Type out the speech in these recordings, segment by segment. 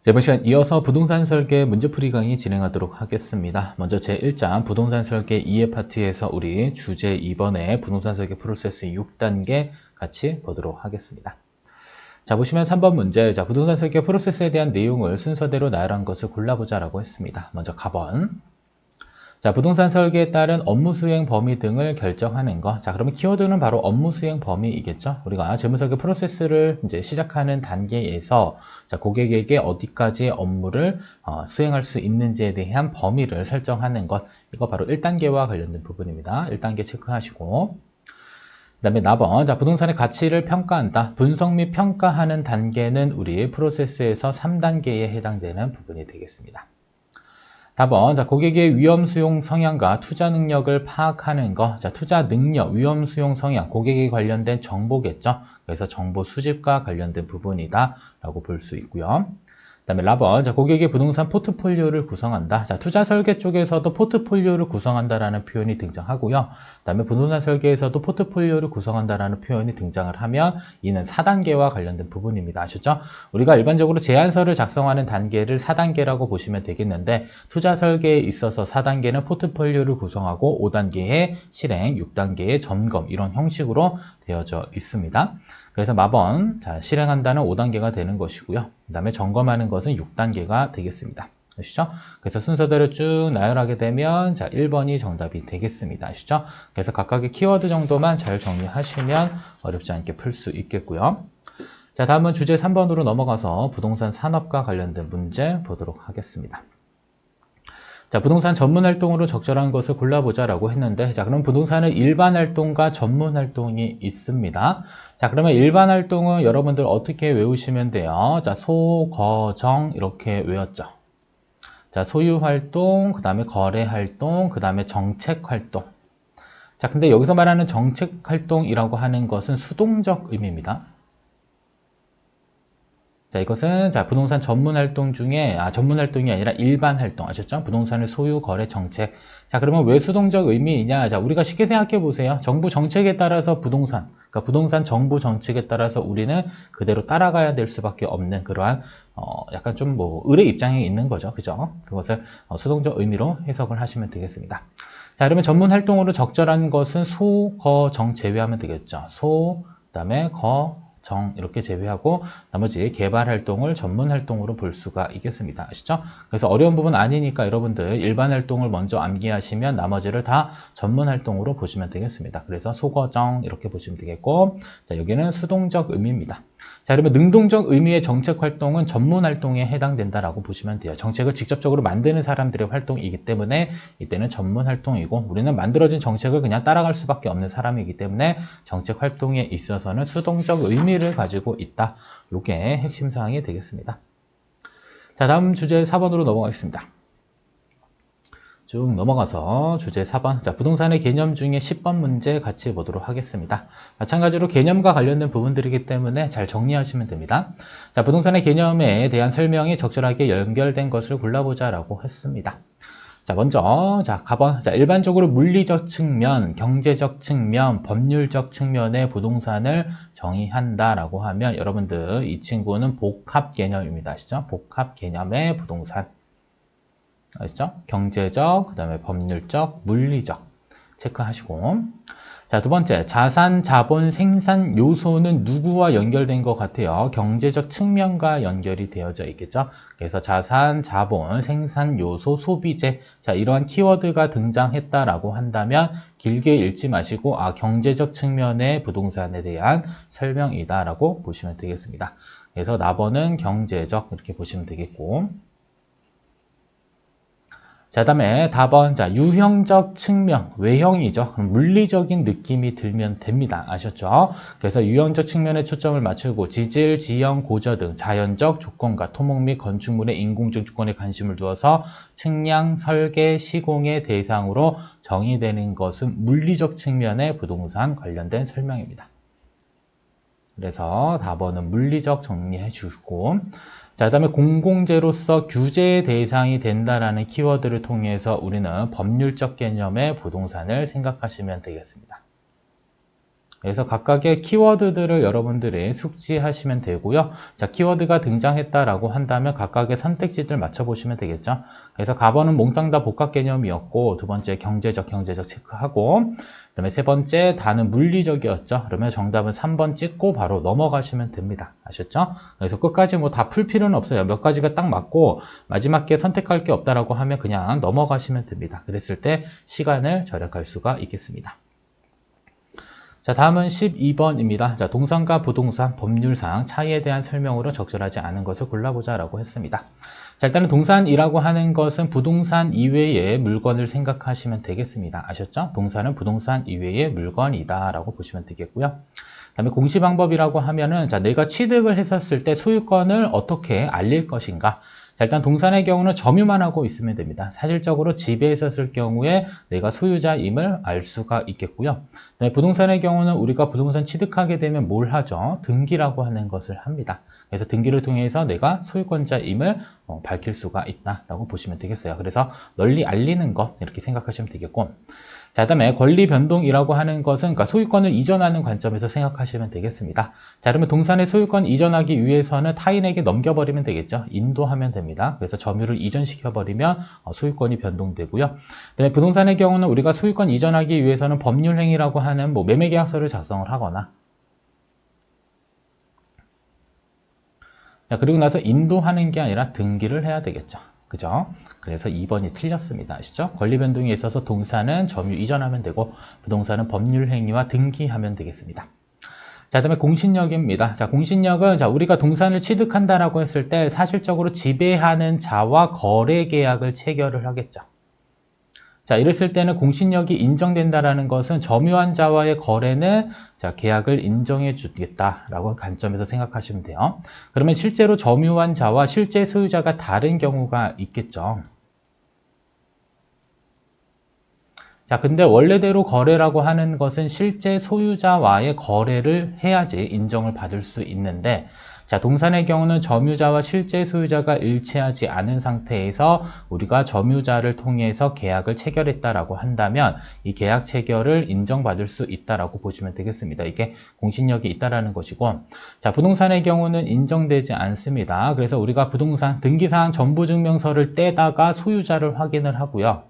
자, 이번 시간 이어서 부동산 설계 문제풀이 강의 진행하도록 하겠습니다. 먼저 제1장 부동산 설계 2의 파트에서 우리 주제 2번의 부동산 설계 프로세스 6단계 같이 보도록 하겠습니다. 자, 보시면 3번 문제, 자, 부동산 설계 프로세스에 대한 내용을 순서대로 나열한 것을 골라보자라고 했습니다. 먼저 가번. 자, 부동산 설계에 따른 업무 수행 범위 등을 결정하는 거. 자, 그러면 키워드는 바로 업무 수행 범위이겠죠. 우리가 재무설계 프로세스를 이제 시작하는 단계에서 자, 고객에게 어디까지 업무를 수행할 수 있는지에 대한 범위를 설정하는 것. 이거 바로 1단계와 관련된 부분입니다. 1단계 체크하시고. 그 다음에 4번. 자, 부동산의 가치를 평가한다. 분석 및 평가하는 단계는 우리 프로세스에서 3단계에 해당되는 부분이 되겠습니다. 4번, 자, 고객의 위험 수용 성향과 투자 능력을 파악하는 거. 자, 투자 능력, 위험 수용 성향, 고객에 관련된 정보겠죠. 그래서 정보 수집과 관련된 부분이다 라고 볼 수 있고요. 그 다음에 라번, 자, 고객의 부동산 포트폴리오를 구성한다. 자, 투자 설계 쪽에서도 포트폴리오를 구성한다라는 표현이 등장하고요. 그 다음에 부동산 설계에서도 포트폴리오를 구성한다라는 표현이 등장을 하면 이는 4단계와 관련된 부분입니다. 아셨죠? 우리가 일반적으로 제안서를 작성하는 단계를 4단계라고 보시면 되겠는데 투자 설계에 있어서 4단계는 포트폴리오를 구성하고 5단계의 실행, 6단계의 점검 이런 형식으로 되어져 있습니다. 그래서 마번, 자, 실행한다는 5단계가 되는 것이고요. 그 다음에 점검하는 것은 6단계가 되겠습니다. 아시죠? 그래서 순서대로 쭉 나열하게 되면 자, 1번이 정답이 되겠습니다. 아시죠? 그래서 각각의 키워드 정도만 잘 정리하시면 어렵지 않게 풀 수 있겠고요. 자, 다음은 주제 3번으로 넘어가서 부동산 산업과 관련된 문제 보도록 하겠습니다. 자, 부동산 전문 활동으로 적절한 것을 골라보자라고 했는데, 자, 그럼 부동산은 일반 활동과 전문 활동이 있습니다. 자, 그러면 일반 활동은 여러분들 어떻게 외우시면 돼요? 자, 소, 거, 정 이렇게 외웠죠. 자, 소유 활동, 그 다음에 거래 활동, 그 다음에 정책 활동. 자, 근데 여기서 말하는 정책 활동이라고 하는 것은 수동적 의미입니다. 자, 이것은 자, 부동산 전문 활동 중에 전문 활동이 아니라 일반 활동 아셨죠? 부동산을 소유, 거래, 정책. 자, 그러면 왜 수동적 의미이냐? 자, 우리가 쉽게 생각해 보세요. 정부 정책에 따라서 부동산, 그러니까 부동산 정부 정책에 따라서 우리는 그대로 따라가야 될 수밖에 없는 그러한 약간 좀 뭐 의뢰 입장에 있는 거죠. 그죠? 그것을 수동적 의미로 해석을 하시면 되겠습니다. 자, 그러면 전문 활동으로 적절한 것은 소, 거, 정 제외하면 되겠죠. 소, 그다음에 거, 정 이렇게 제외하고 나머지 개발 활동을 전문 활동으로 볼 수가 있겠습니다. 아시죠? 그래서 어려운 부분 아니니까 여러분들 일반 활동을 먼저 암기하시면 나머지를 다 전문 활동으로 보시면 되겠습니다. 그래서 소거정 이렇게 보시면 되겠고 자, 여기는 수동적 의미입니다. 자, 그러면 능동적 의미의 정책 활동은 전문 활동에 해당된다라고 보시면 돼요. 정책을 직접적으로 만드는 사람들의 활동이기 때문에 이때는 전문 활동이고 우리는 만들어진 정책을 그냥 따라갈 수밖에 없는 사람이기 때문에 정책 활동에 있어서는 수동적 의미를 가지고 있다. 이게 핵심 사항이 되겠습니다. 자, 다음 주제 4번으로 넘어가겠습니다. 쭉 넘어가서 주제 4번. 자, 부동산의 개념 중에 10번 문제 같이 보도록 하겠습니다. 마찬가지로 개념과 관련된 부분들이기 때문에 잘 정리하시면 됩니다. 자, 부동산의 개념에 대한 설명이 적절하게 연결된 것을 골라보자라고 했습니다. 자, 먼저, 자, 가번. 자, 일반적으로 물리적 측면, 경제적 측면, 법률적 측면의 부동산을 정의한다라고 하면 여러분들 이 친구는 복합 개념입니다. 아시죠? 복합 개념의 부동산. 아시죠? 경제적, 그 다음에 법률적, 물리적 체크하시고 자, 두 번째 자산, 자본, 생산 요소는 누구와 연결된 것 같아요? 경제적 측면과 연결이 되어져 있겠죠? 그래서 자산, 자본, 생산 요소, 소비재 자, 이러한 키워드가 등장했다라고 한다면 길게 읽지 마시고 경제적 측면의 부동산에 대한 설명이다라고 보시면 되겠습니다. 그래서 나번은 경제적 이렇게 보시면 되겠고 자, 다음에 다번, 자, 유형적 측면, 외형이죠. 물리적인 느낌이 들면 됩니다. 아셨죠? 그래서 유형적 측면에 초점을 맞추고 지질, 지형, 고저 등 자연적 조건과 토목 및 건축물의 인공적 조건에 관심을 두어서 측량, 설계, 시공의 대상으로 정의되는 것은 물리적 측면의 부동산 관련된 설명입니다. 그래서 다번은 물리적 정리해 주시고 자, 그다음에 공공재로서 규제의 대상이 된다라는 키워드를 통해서 우리는 법률적 개념의 부동산을 생각하시면 되겠습니다. 그래서 각각의 키워드들을 여러분들이 숙지하시면 되고요. 자, 키워드가 등장했다라고 한다면 각각의 선택지들 맞춰보시면 되겠죠. 그래서 4번은 몽땅 다 복합 개념이었고, 두 번째 경제적 체크하고, 그 다음에 세 번째 다는 물리적이었죠. 그러면 정답은 3번 찍고 바로 넘어가시면 됩니다. 아셨죠? 그래서 끝까지 뭐 다 풀 필요는 없어요. 몇 가지가 딱 맞고 마지막 게 선택할 게 없다라고 하면 그냥 넘어가시면 됩니다. 그랬을 때 시간을 절약할 수가 있겠습니다. 자, 다음은 12번입니다. 자, 동산과 부동산 법률상 차이에 대한 설명으로 적절하지 않은 것을 골라보자 라고 했습니다. 자, 일단은 동산이라고 하는 것은 부동산 이외의 물건을 생각하시면 되겠습니다. 아셨죠? 동산은 부동산 이외의 물건이다 라고 보시면 되겠고요. 그다음에 공시 방법이라고 하면은, 자, 내가 취득을 했었을 때 소유권을 어떻게 알릴 것인가. 자, 일단 동산의 경우는 점유만 하고 있으면 됩니다. 사실적으로 지배에 있었을 경우에 내가 소유자임을 알 수가 있겠고요. 네, 부동산의 경우는 우리가 부동산 취득하게 되면 뭘 하죠? 등기라고 하는 것을 합니다. 그래서 등기를 통해서 내가 소유권자임을 밝힐 수가 있다라고 보시면 되겠어요. 그래서 널리 알리는 것 이렇게 생각하시면 되겠고, 자, 그다음에 권리 변동이라고 하는 것은 그러니까 소유권을 이전하는 관점에서 생각하시면 되겠습니다. 자, 그러면 동산의 소유권 이전하기 위해서는 타인에게 넘겨버리면 되겠죠. 인도하면 됩니다. 그래서 점유를 이전시켜버리면 소유권이 변동되고요. 그다음에 부동산의 경우는 우리가 소유권 이전하기 위해서는 법률행위라고 하는 뭐 매매계약서를 작성을 하거나, 자, 그리고 나서 인도하는 게 아니라 등기를 해야 되겠죠. 그죠? 그래서 2번이 틀렸습니다. 아시죠? 권리 변동에 있어서 동산은 점유 이전하면 되고 부동산은 법률 행위와 등기하면 되겠습니다. 자, 그다음에 공신력입니다. 자, 공신력은 자, 우리가 동산을 취득한다라고 했을 때 사실적으로 지배하는 자와 거래 계약을 체결을 하겠죠. 자, 이랬을 때는 공신력이 인정된다라는 것은 점유한 자와의 거래는 자, 계약을 인정해 주겠다라고 관점에서 생각하시면 돼요. 그러면 실제로 점유한 자와 실제 소유자가 다른 경우가 있겠죠. 자, 근데 원래대로 거래라고 하는 것은 실제 소유자와의 거래를 해야지 인정을 받을 수 있는데, 자, 동산의 경우는 점유자와 실제 소유자가 일치하지 않은 상태에서 우리가 점유자를 통해서 계약을 체결했다라고 한다면 이 계약 체결을 인정받을 수 있다라고 보시면 되겠습니다. 이게 공신력이 있다라는 것이고, 자, 부동산의 경우는 인정되지 않습니다. 그래서 우리가 부동산 등기사항 전부증명서를 떼다가 소유자를 확인을 하고요.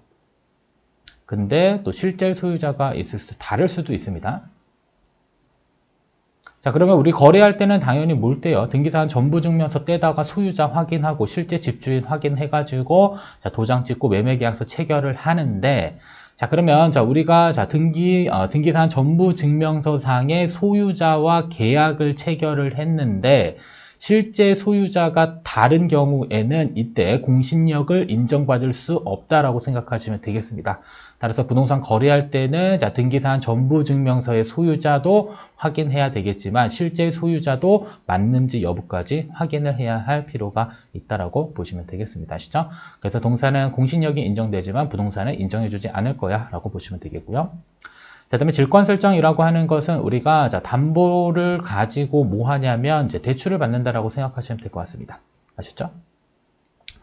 근데 또 실제 소유자가 다를 수도 있습니다. 자, 그러면 우리 거래할 때는 당연히 뭘 떼요? 등기사항 전부증명서 떼다가 소유자 확인하고 실제 집주인 확인해가지고 자, 도장 찍고 매매계약서 체결을 하는데, 자, 그러면 자, 우리가 자, 등기사항 전부증명서상의 소유자와 계약을 체결을 했는데 실제 소유자가 다른 경우에는 이때 공신력을 인정받을 수 없다라고 생각하시면 되겠습니다. 따라서 부동산 거래할 때는 자, 등기사항 전부증명서의 소유자도 확인해야 되겠지만 실제 소유자도 맞는지 여부까지 확인을 해야 할 필요가 있다라고 보시면 되겠습니다. 아시죠? 그래서 동산은 공신력이 인정되지만 부동산은 인정해주지 않을 거야 라고 보시면 되겠고요. 자, 그다음에 질권 설정이라고 하는 것은 우리가 자, 담보를 가지고 뭐 하냐면 이제 대출을 받는다라고 생각하시면 될 것 같습니다. 아셨죠?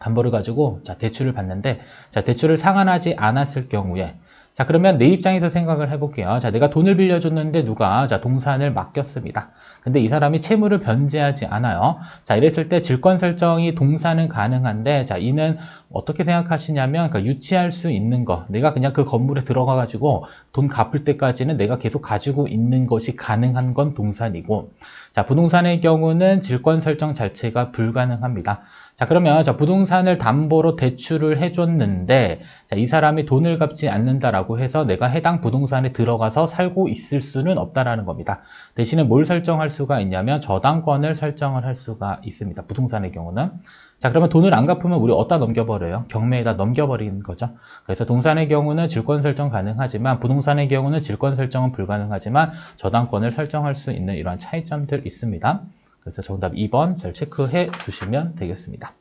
담보를 가지고 자, 대출을 받는데, 자, 대출을 상환하지 않았을 경우에, 자, 그러면 내 입장에서 생각을 해볼게요. 자, 내가 돈을 빌려줬는데 누가 자, 동산을 맡겼습니다. 근데 이 사람이 채무를 변제하지 않아요. 자, 이랬을 때 질권 설정이 동산은 가능한데, 자, 이는 어떻게 생각하시냐면, 그러니까 유치할 수 있는 거, 내가 그냥 그 건물에 들어가가지고 돈 갚을 때까지는 내가 계속 가지고 있는 것이 가능한 건 동산이고, 자, 부동산의 경우는 질권 설정 자체가 불가능합니다. 자, 그러면 자, 부동산을 담보로 대출을 해줬는데, 자, 이 사람이 돈을 갚지 않는다라고 해서 내가 해당 부동산에 들어가서 살고 있을 수는 없다라는 겁니다. 대신에 뭘 설정할 수가 있냐면 저당권을 설정을 할 수가 있습니다. 부동산의 경우는. 자, 그러면 돈을 안 갚으면 우리 어디다 넘겨버려요? 경매에다 넘겨버리는 거죠. 그래서 동산의 경우는 질권 설정 가능하지만 부동산의 경우는 질권 설정은 불가능하지만 저당권을 설정할 수 있는 이러한 차이점들 있습니다. 그래서 정답 2번 잘 체크해 주시면 되겠습니다.